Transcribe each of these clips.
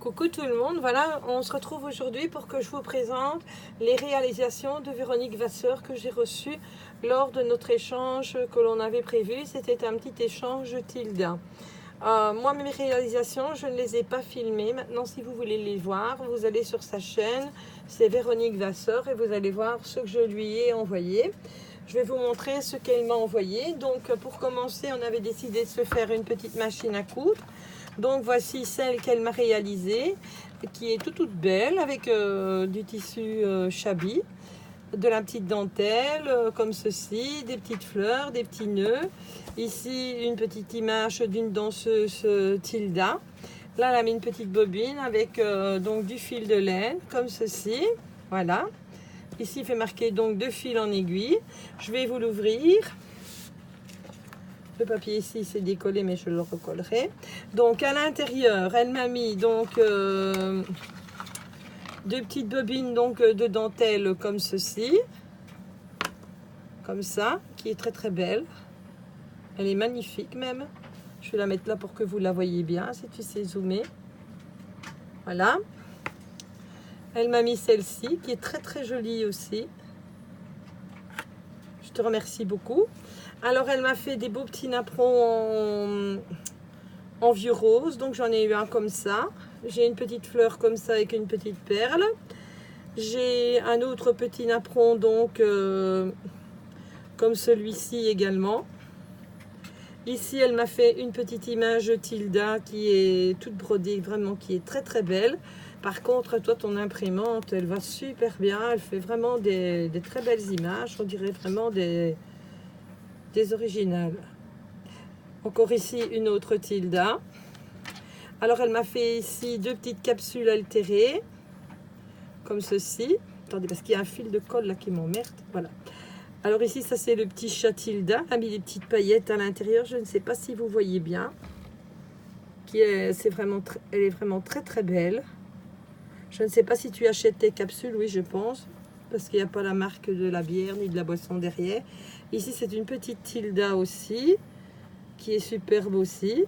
Coucou tout le monde, voilà, on se retrouve aujourd'hui pour que je vous présente les réalisations de Véronique Vasseur que j'ai reçues lors de notre échange que l'on avait prévu. C'était un petit échange Tilda. Moi, mes réalisations, je ne les ai pas filmées. Maintenant, si vous voulez les voir, vous allez sur sa chaîne, c'est Véronique Vasseur, et vous allez voir ce que je lui ai envoyé. Je vais vous montrer ce qu'elle m'a envoyé. Donc, pour commencer, on avait décidé de se faire une petite machine à coudre. Donc, voici celle qu'elle m'a réalisée, qui est toute belle, avec du tissu chabi, de la petite dentelle, comme ceci, des petites fleurs, des petits nœuds. Ici, une petite image d'une danseuse Tilda. Là, elle a mis une petite bobine avec donc du fil de laine, comme ceci. Voilà. Ici, il fait marquer donc 2 fils en aiguille. Je vais vous l'ouvrir. Le papier ici, c'est décollé, mais je le recollerai. Donc, à l'intérieur, elle m'a mis donc 2 petites bobines donc, de dentelle comme ceci. Comme ça, qui est très belle. Elle est magnifique même. Je vais la mettre là pour que vous la voyez bien, si tu sais zoomer. Voilà. Elle m'a mis celle-ci, qui est très jolie aussi. Je te remercie beaucoup. Alors, elle m'a fait des beaux petits napperons en vieux rose. Donc, j'en ai eu un comme ça. J'ai une petite fleur comme ça avec une petite perle. J'ai un autre petit napperon, donc, comme celui-ci également. Ici, elle m'a fait une petite image Tilda qui est toute brodée, vraiment, qui est très belle. Par contre, toi, ton imprimante, elle va super bien. Elle fait vraiment des très belles images. On dirait vraiment des originales. Encore ici, une autre Tilda. Alors, elle m'a fait ici 2 petites capsules altérées, comme ceci. Attendez, parce qu'il y a un fil de colle là qui m'emmerde. Voilà. Alors ici, ça c'est le petit chat Tilda. Elle a mis des petites paillettes à l'intérieur. Je ne sais pas si vous voyez bien. Elle est vraiment très belle. Je ne sais pas si tu achètes tes capsules. Oui, je pense. Parce qu'il n'y a pas la marque de la bière ni de la boisson derrière. Ici, c'est une petite Tilda aussi, qui est superbe aussi.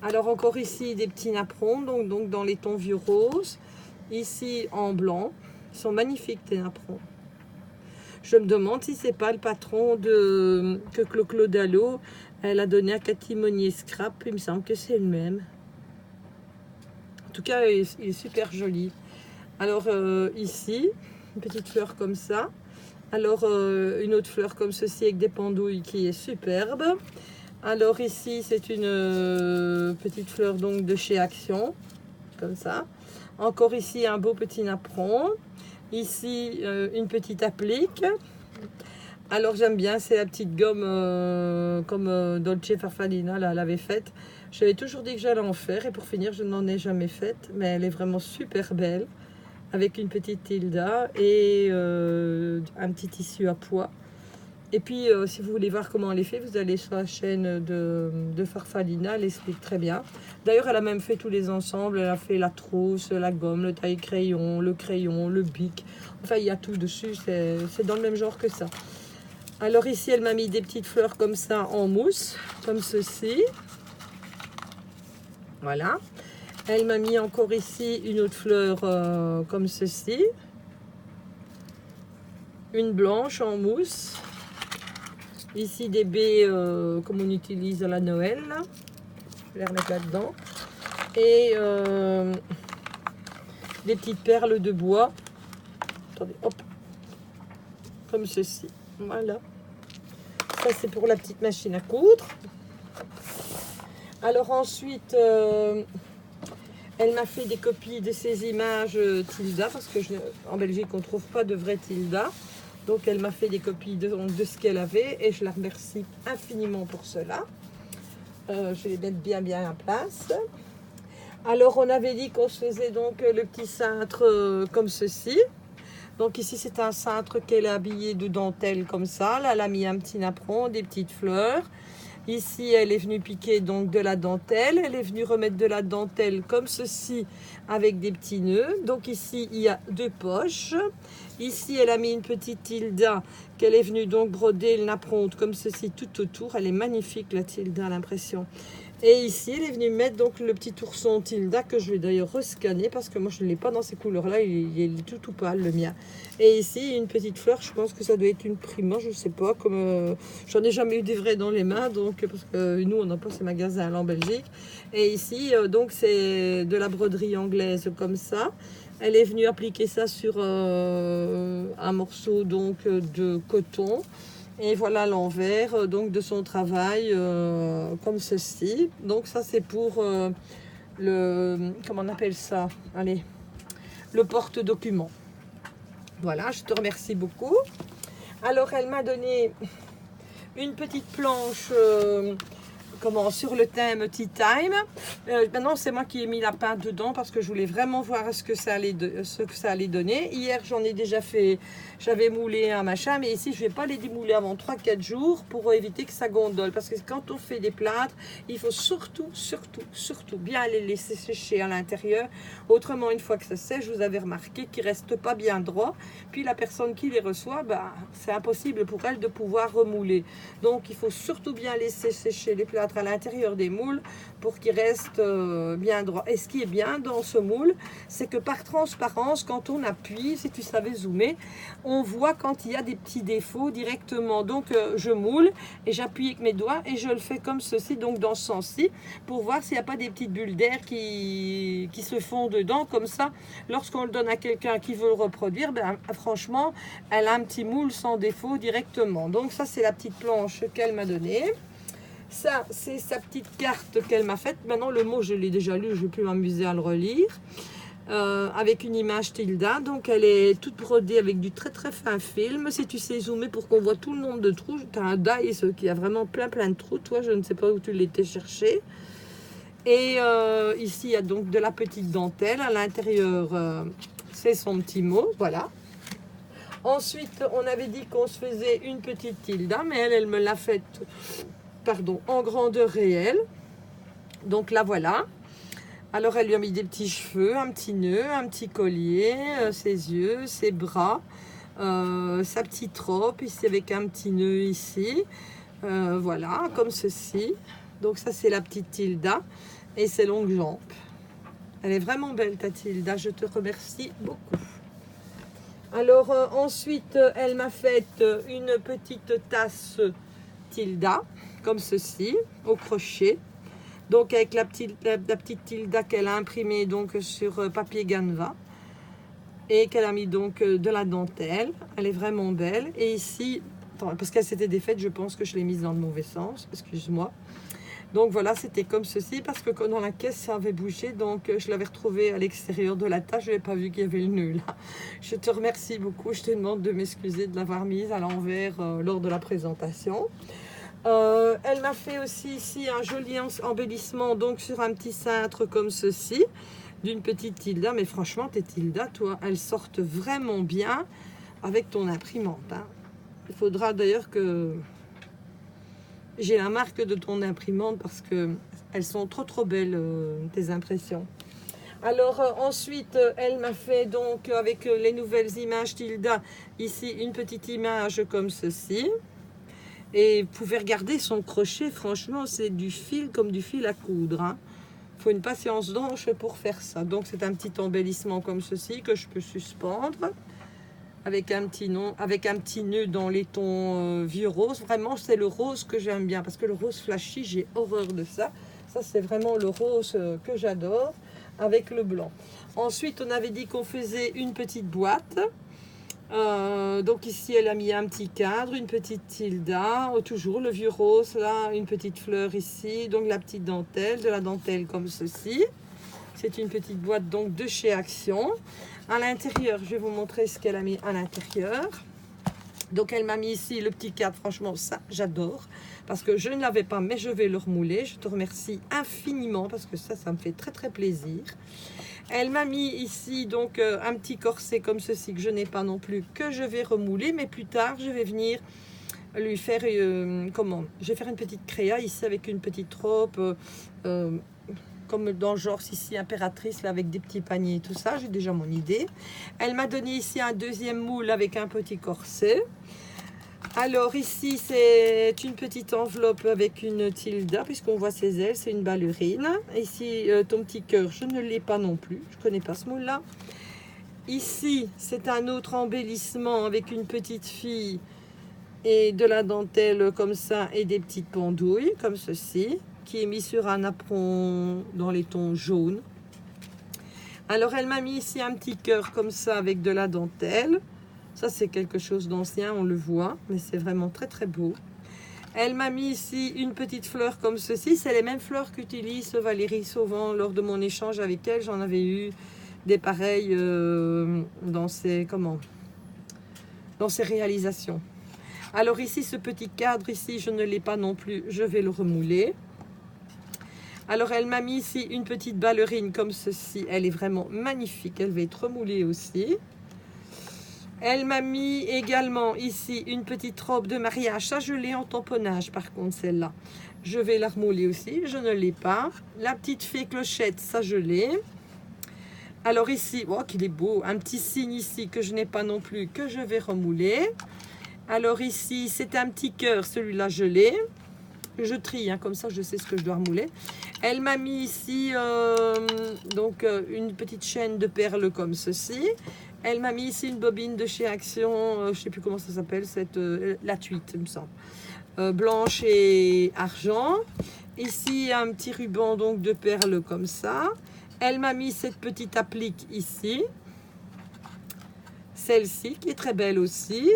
Alors encore ici, des petits napperons, donc dans les tons vieux roses. Ici, en blanc. Ils sont magnifiques, tes napperons. Je me demande si c'est pas le patron que Clo-Clo Dallo, elle a donné à Cathy Monnier Scrap. Il me semble que c'est le même. En tout cas, il est super joli. Alors ici, une petite fleur comme ça. Alors une autre fleur comme ceci avec des pendouilles qui est superbe. Alors ici, c'est une petite fleur donc de chez Action, comme ça. Encore ici, un beau petit napperon. Ici, une petite applique. Alors, j'aime bien, c'est la petite gomme comme Dolce Farfalina, là, elle avait faite. J'avais toujours dit que j'allais en faire, et pour finir, je n'en ai jamais faite. Mais elle est vraiment super belle, avec une petite Tilda et un petit tissu à pois. Et puis, si vous voulez voir comment elle est faite, vous allez sur la chaîne de Farfalina, elle explique très bien. D'ailleurs, elle a même fait tous les ensembles. Elle a fait la trousse, la gomme, le taille-crayon, le bic. Enfin, il y a tout dessus. C'est dans le même genre que ça. Alors ici, elle m'a mis des petites fleurs comme ça en mousse, comme ceci. Voilà. Elle m'a mis encore ici une autre fleur comme ceci. Une blanche en mousse. Ici, des baies comme on utilise à la Noël. Là. Je vais les remettre là-dedans. Et des petites perles de bois. Attendez, hop. Comme ceci. Voilà. Ça, c'est pour la petite machine à coudre. Alors ensuite, elle m'a fait des copies de ces images Tilda. Parce que en Belgique, on ne trouve pas de vrai Tilda. Donc, elle m'a fait des copies de ce qu'elle avait et je la remercie infiniment pour cela. Je vais les mettre bien à place. Alors, on avait dit qu'on se faisait donc le petit cintre comme ceci. Donc, ici, c'est un cintre qu'elle a habillé de dentelle comme ça. Là, elle a mis un petit napperon, des petites fleurs. Ici, elle est venue piquer donc de la dentelle. Elle est venue remettre de la dentelle comme ceci avec des petits nœuds. Donc ici, il y a 2 poches. Ici, elle a mis une petite Tilda qu'elle est venue donc broder le napperon comme ceci tout autour. Elle est magnifique, la Tilda, à l'impression. Et ici, elle est venue mettre donc le petit ourson Tilda que je vais d'ailleurs rescanner parce que moi je ne l'ai pas dans ces couleurs-là, il est tout pâle le mien. Et ici, une petite fleur, je pense que ça doit être une prima, je ne sais pas, comme j'en ai jamais eu des vrais dans les mains, donc parce que nous on n'a pas ces magasins là en Belgique. Et ici, donc c'est de la broderie anglaise comme ça. Elle est venue appliquer ça sur un morceau donc de coton. Et voilà l'envers donc de son travail comme ceci. Donc ça c'est pour le, comment on appelle ça? Allez, le porte-document. Voilà, je te remercie beaucoup. Alors elle m'a donné une petite planche sur le thème Tea Time. Maintenant c'est moi qui ai mis la pinte dedans parce que je voulais vraiment voir ce que ça allait donner. Hier j'en ai déjà fait, j'avais moulé un machin, mais ici je vais pas les démouler avant 3-4 jours pour éviter que ça gondole, parce que quand on fait des plâtres, il faut surtout bien les laisser sécher à l'intérieur. Autrement, une fois que ça sèche, vous avez remarqué qu'ils restent pas bien droits, puis la personne qui les reçoit, c'est impossible pour elle de pouvoir remouler. Donc il faut surtout bien laisser sécher les plâtres à l'intérieur des moules pour qu'ils restent bien droits. Et ce qui est bien dans ce moule, c'est que par transparence, quand on appuie, si tu savais zoomer, on voit quand il y a des petits défauts directement. Donc je moule et j'appuie avec mes doigts et je le fais comme ceci, donc dans ce sens-ci, pour voir s'il n'y a pas des petites bulles d'air qui se font dedans. Comme ça, lorsqu'on le donne à quelqu'un qui veut le reproduire, franchement, elle a un petit moule sans défaut directement. Donc ça, c'est la petite planche qu'elle m'a donnée. Ça, c'est sa petite carte qu'elle m'a faite. Maintenant, le mot, je l'ai déjà lu, je ne vais plus m'amuser à le relire. Avec une image Tilda. Donc, elle est toute brodée avec du très fin film. Si tu sais zoomer pour qu'on voit tout le nombre de trous, tu as un dice qui a vraiment plein de trous. Toi, je ne sais pas où tu l'étais cherché. Et ici, il y a donc de la petite dentelle. À l'intérieur, c'est son petit mot. Voilà. Ensuite, on avait dit qu'on se faisait une petite Tilda, mais elle me l'a faite, en grandeur réelle. Donc là, voilà. Alors, elle lui a mis des petits cheveux, un petit nœud, un petit collier, ses yeux, ses bras, sa petite robe, ici avec un petit nœud ici. Voilà, comme ceci. Donc ça, c'est la petite Tilda et ses longues jambes. Elle est vraiment belle, ta Tilda. Je te remercie beaucoup. Alors, ensuite, elle m'a fait une petite tasse Tilda, comme ceci, au crochet. Donc avec la petite Tilda qu'elle a imprimée donc sur papier Canva et qu'elle a mis donc de la dentelle. Elle est vraiment belle. Et ici, parce qu'elle s'était défaite, je pense que je l'ai mise dans le mauvais sens, excuse-moi. Donc voilà, c'était comme ceci, parce que dans la caisse, ça avait bougé, donc je l'avais retrouvée à l'extérieur de la tâche, je n'avais pas vu qu'il y avait le nœud là. Je te remercie beaucoup, je te demande de m'excuser de l'avoir mise à l'envers lors de la présentation. Elle m'a fait aussi ici un joli embellissement donc sur un petit cintre comme ceci d'une petite Tilda, mais franchement tes Tilda, toi, elles sortent vraiment bien avec ton imprimante, hein. Il faudra d'ailleurs que j'ai la marque de ton imprimante parce que elles sont trop belles tes impressions. Alors ensuite elle m'a fait donc avec les nouvelles images Tilda ici une petite image comme ceci. Et vous pouvez regarder son crochet, franchement, c'est du fil comme du fil à coudre, hein. Il faut une patience d'ange pour faire ça. Donc, c'est un petit embellissement comme ceci que je peux suspendre avec un petit nœud dans les tons vieux rose. Vraiment, c'est le rose que j'aime bien parce que le rose flashy, j'ai horreur de ça. Ça, c'est vraiment le rose que j'adore avec le blanc. Ensuite, on avait dit qu'on faisait une petite boîte. Donc ici elle a mis un petit cadre, une petite Tilda, toujours le vieux rose là, une petite fleur ici, donc la petite dentelle, de la dentelle comme ceci. C'est une petite boîte donc de chez Action. À l'intérieur, je vais vous montrer ce qu'elle a mis à l'intérieur. Donc elle m'a mis ici le petit cadre, franchement ça j'adore parce que je ne l'avais pas, mais je vais le remouler. Je te remercie infiniment parce que ça me fait très plaisir. Elle m'a mis ici donc un petit corset comme ceci que je n'ai pas non plus, que je vais remouler, mais plus tard je vais venir lui faire je vais faire une petite créa ici avec une petite robe comme dans le genre ici impératrice là, avec des petits paniers et tout ça. J'ai déjà mon idée. Elle m'a donné ici un deuxième moule avec un petit corset. Alors ici, c'est une petite enveloppe avec une tilde, puisqu'on voit ses ailes, c'est une ballerine. Ici, ton petit cœur, je ne l'ai pas non plus, je ne connais pas ce mot-là. Ici, c'est un autre embellissement avec une petite fille et de la dentelle comme ça et des petites pendouilles comme ceci, qui est mis sur un apron dans les tons jaunes. Alors elle m'a mis ici un petit cœur comme ça avec de la dentelle. Ça c'est quelque chose d'ancien, on le voit, mais c'est vraiment très très beau. Elle m'a mis ici une petite fleur comme ceci. C'est les mêmes fleurs qu'utilise Valérie Sauvant lors de mon échange avec elle. J'en avais eu des pareils dans ses réalisations. Alors ici, ce petit cadre ici, je ne l'ai pas non plus. Je vais le remouler. Alors elle m'a mis ici une petite ballerine comme ceci. Elle est vraiment magnifique. Elle va être remoulée aussi. Elle m'a mis également ici une petite robe de mariage. Ça, je l'ai en tamponnage par contre, celle-là. Je vais la remouler aussi. Je ne l'ai pas. La petite fée clochette, ça, je l'ai. Alors ici, oh, qu'il est beau. Un petit signe ici que je n'ai pas non plus, que je vais remouler. Alors ici, c'est un petit cœur. Celui-là, je l'ai. Je trie, hein, comme ça, je sais ce que je dois remouler. Elle m'a mis ici une petite chaîne de perles comme ceci. Elle m'a mis ici une bobine de chez Action, je ne sais plus comment ça s'appelle, la tuite, il me semble. Blanche et argent. Ici, un petit ruban donc de perles comme ça. Elle m'a mis cette petite applique ici. Celle-ci, qui est très belle aussi.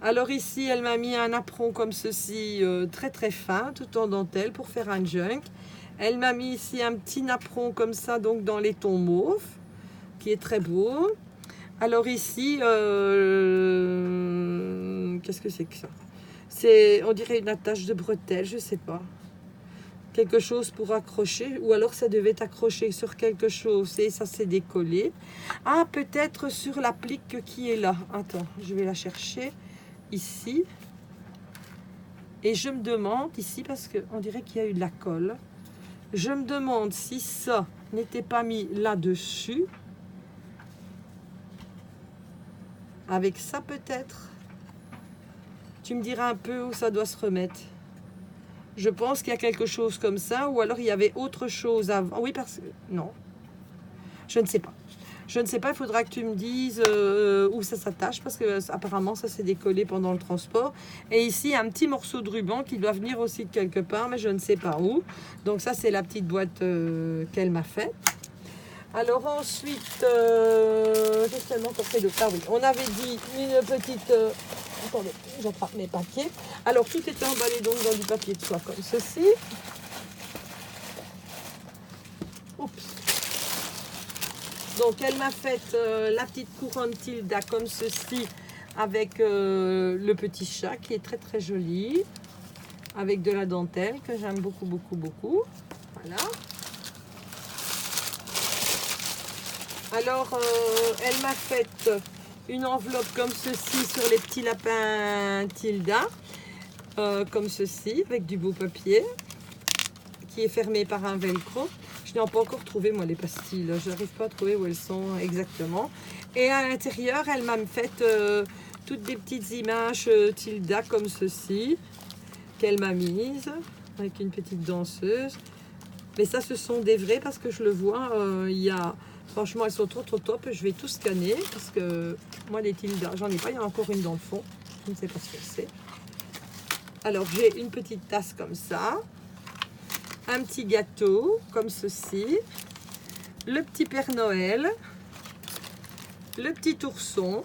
Alors ici, elle m'a mis un apron comme ceci, très très fin, tout en dentelle, pour faire un junk. Elle m'a mis ici un petit napperon comme ça, donc dans les tons mauves, qui est très beau. Alors ici, qu'est-ce que c'est que ça? On dirait une attache de bretelle, je sais pas. Quelque chose pour accrocher, ou alors ça devait être accroché sur quelque chose et ça s'est décollé. Ah, peut-être sur l'applique qui est là. Attends, je vais la chercher ici. Et je me demande ici, parce qu'on dirait qu'il y a eu de la colle. Je me demande si ça n'était pas mis là-dessus. Avec ça peut-être. Tu me diras un peu où ça doit se remettre. Je pense qu'il y a quelque chose comme ça, ou alors il y avait autre chose avant. Oui, parce que... Non. Je ne sais pas. Je ne sais pas, il faudra que tu me dises où ça s'attache, parce que apparemment ça s'est décollé pendant le transport. Et ici, un petit morceau de ruban qui doit venir aussi de quelque part, mais je ne sais pas où. Donc ça, c'est la petite boîte qu'elle m'a faite. Alors ensuite, j'ai tellement encore fait de... Ah oui, on avait dit une petite... Attendez, j'attrape mes papiers. Alors tout était emballé donc dans du papier de soie comme ceci. Oups. Donc elle m'a fait la petite couronne Tilda comme ceci, avec le petit chat qui est très très joli, avec de la dentelle que j'aime beaucoup beaucoup beaucoup. Voilà. Alors, elle m'a fait une enveloppe comme ceci sur les petits lapins Tilda, comme ceci, avec du beau papier, qui est fermé par un velcro. Je n'ai pas encore trouvé, moi, les pastilles. Je n'arrive pas à trouver où elles sont exactement. Et à l'intérieur, elle m'a fait toutes des petites images Tilda comme ceci, qu'elle m'a mises, avec une petite danseuse. Mais ça, ce sont des vrais, parce que je le vois, il y a... Franchement, elles sont trop top. Je vais tout scanner parce que moi, les Tilda, j'en ai pas. Il y en a encore une dans le fond. Je ne sais pas ce que c'est. Alors, j'ai une petite tasse comme ça. Un petit gâteau comme ceci. Le petit Père Noël. Le petit ourson.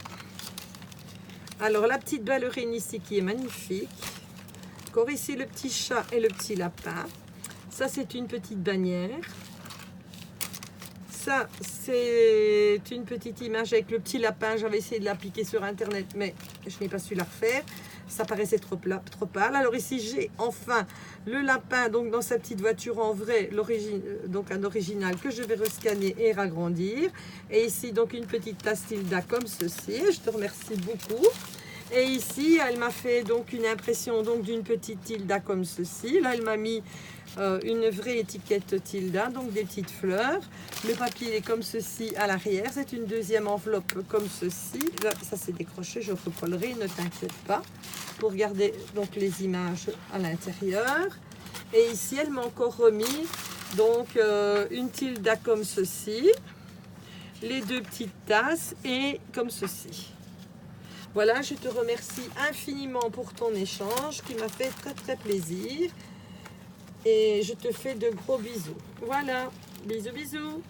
Alors, la petite ballerine ici qui est magnifique. Encore ici, le petit chat et le petit lapin. Ça, c'est une petite bannière. Ça, c'est une petite image avec le petit lapin. J'avais essayé de l'appliquer sur internet, mais je n'ai pas su la refaire. Ça paraissait trop pâle. Alors ici, j'ai enfin le lapin donc dans sa petite voiture en vrai, donc un original que je vais rescanner et agrandir. Et ici, donc une petite tasse Tilda comme ceci. Je te remercie beaucoup. Et ici, elle m'a fait donc une impression donc d'une petite tilda comme ceci. Là, elle m'a mis une vraie étiquette tilda, donc des petites fleurs. Le papier est comme ceci à l'arrière. C'est une deuxième enveloppe comme ceci. Là, ça c'est décroché, je recollerai, ne t'inquiète pas. Pour garder donc les images à l'intérieur. Et ici, elle m'a encore remis donc une tilda comme ceci. Les deux petites tasses et comme ceci. Voilà, je te remercie infiniment pour ton échange qui m'a fait très très plaisir. Et je te fais de gros bisous. Voilà, bisous bisous.